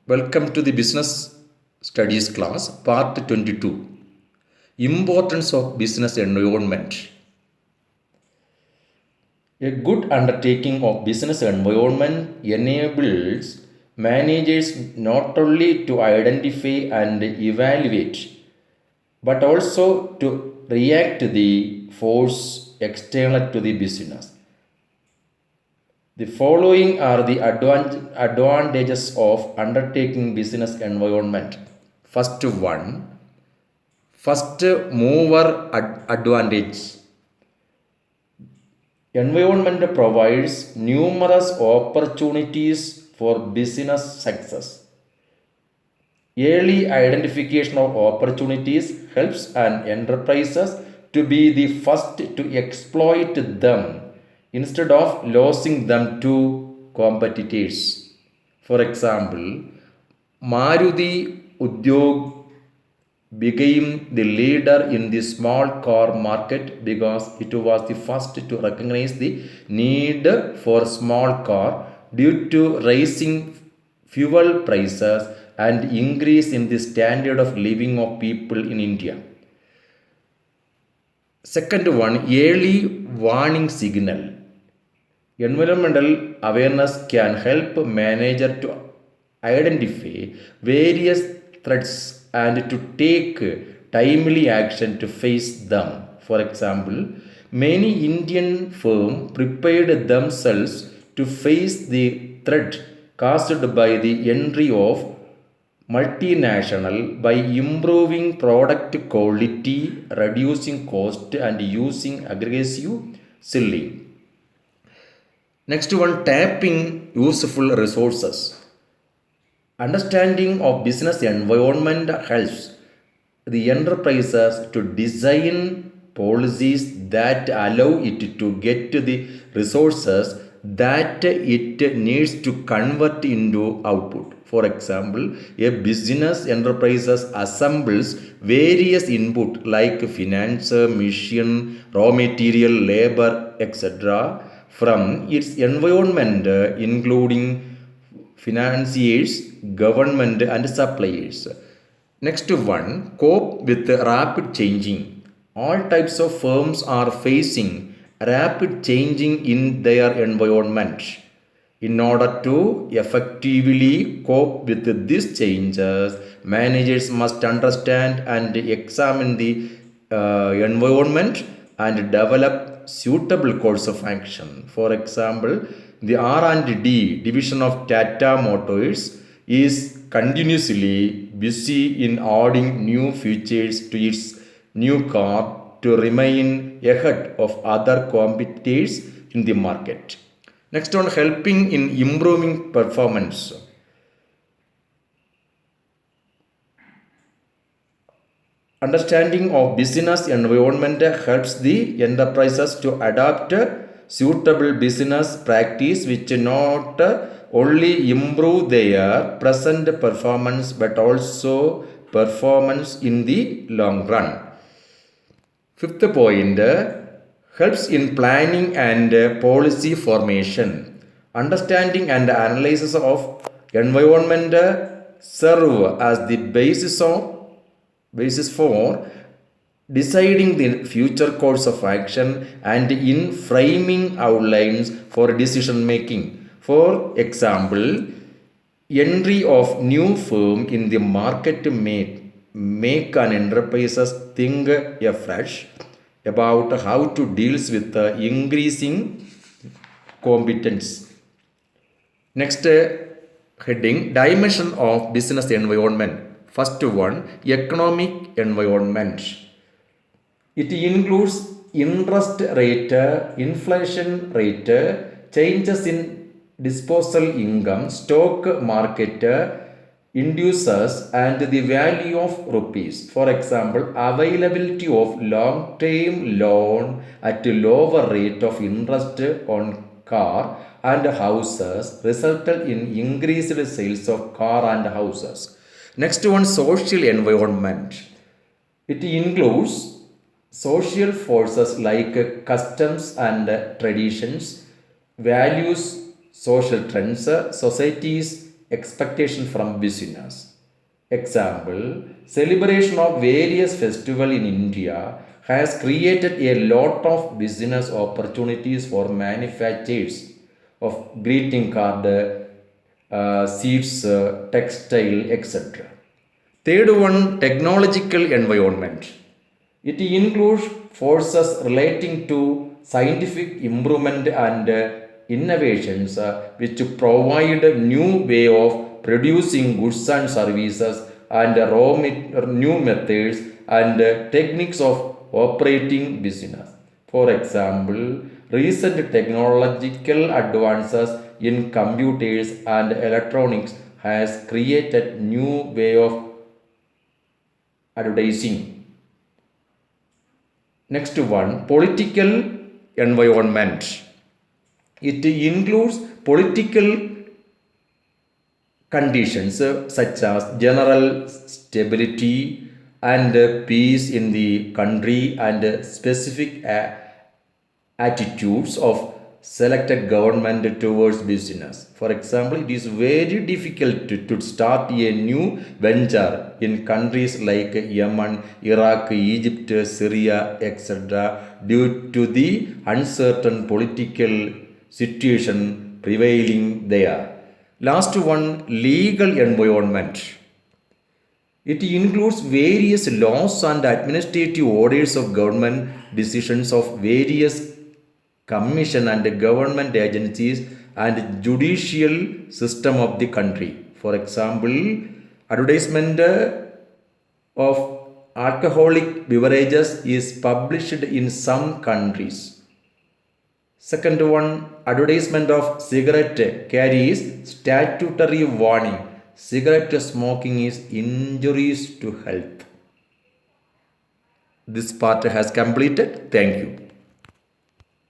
Welcome to the Business Studies class, part 22. Importance of business environment. A good undertaking of business environment enables managers not only to identify and evaluate, but also to react to the force external to the business. The following are the advantages of undertaking business environment. First one, first mover advantage. Environment provides numerous opportunities for business success. Early identification of opportunities helps an enterprises to be the first to exploit them instead of losing them to competitors. For example, Maruti Udyog became the leader in the small car market because it was the first to recognize the need for small car due to rising fuel prices and increase in the standard of living of people in India. Second one, early warning signal. Environmental awareness can help manager to identify various threats and to take timely action to face them. For example, many Indian firms prepared themselves to face the threat caused by the entry of multinational by improving product quality, reducing cost, and using aggressive selling. Next one, tapping useful resources. Understanding of business environment helps the enterprises to design policies that allow it to get to the resources that it needs to convert into output. For example, a business enterprises assembles various input like finance, machine, raw material, labor, etc. from its environment, including financiers, government, and suppliers. Next one, cope with rapid changing. All types of firms are facing rapid changing in their environment. In order to effectively cope with these changes, managers must understand and examine the environment and develop suitable course of action. For example, the R&D division of Tata Motors is continuously busy in adding new features to its new car to remain ahead of other competitors in the market. Next one, helping in improving performance. Understanding of business environment helps the enterprises to adapt suitable business practice which not only improve their present performance but also performance in the long run. Fifth point, helps in planning and policy formation. Understanding and analysis of environment serve as the basis for deciding the future course of action and in framing outlines for decision making. For example, entry of new firm in the market may make an enterprises think afresh about how to deal with the increasing competence. Next heading, dimension of business environment. First one, economic environment. It includes interest rate, inflation rate, changes in disposal income, stock market, induces and the value of rupees. For example, availability of long-term loan at a lower rate of interest on car and houses resulted in increased sales of car and houses. Next one, social environment. It includes social forces like customs and traditions, values, social trends, societies expectation from business. Example, celebration of various festivals in India has created a lot of business opportunities for manufacturers of greeting card, seeds, textile, etc. Third one, technological environment. It includes forces relating to scientific improvement and innovations which provide a new way of producing goods and services and new methods and techniques of operating business. For example, recent technological advances in computers and electronics has created new way of advertising. Next one, political environment. It includes political conditions such as general stability and peace in the country and specific attitudes of selected government towards business. For example, it is very difficult to start a new venture in countries like Yemen, Iraq, Egypt, Syria, etc., due to the uncertain political situation prevailing there. Last one, legal environment. It includes various laws and administrative orders of government, decisions of various commission and government agencies and judicial system of the country. For example, advertisement of alcoholic beverages is published in some countries. Second one, advertisement of cigarette carries statutory warning. Cigarette smoking is injurious to health. This part has completed. Thank you.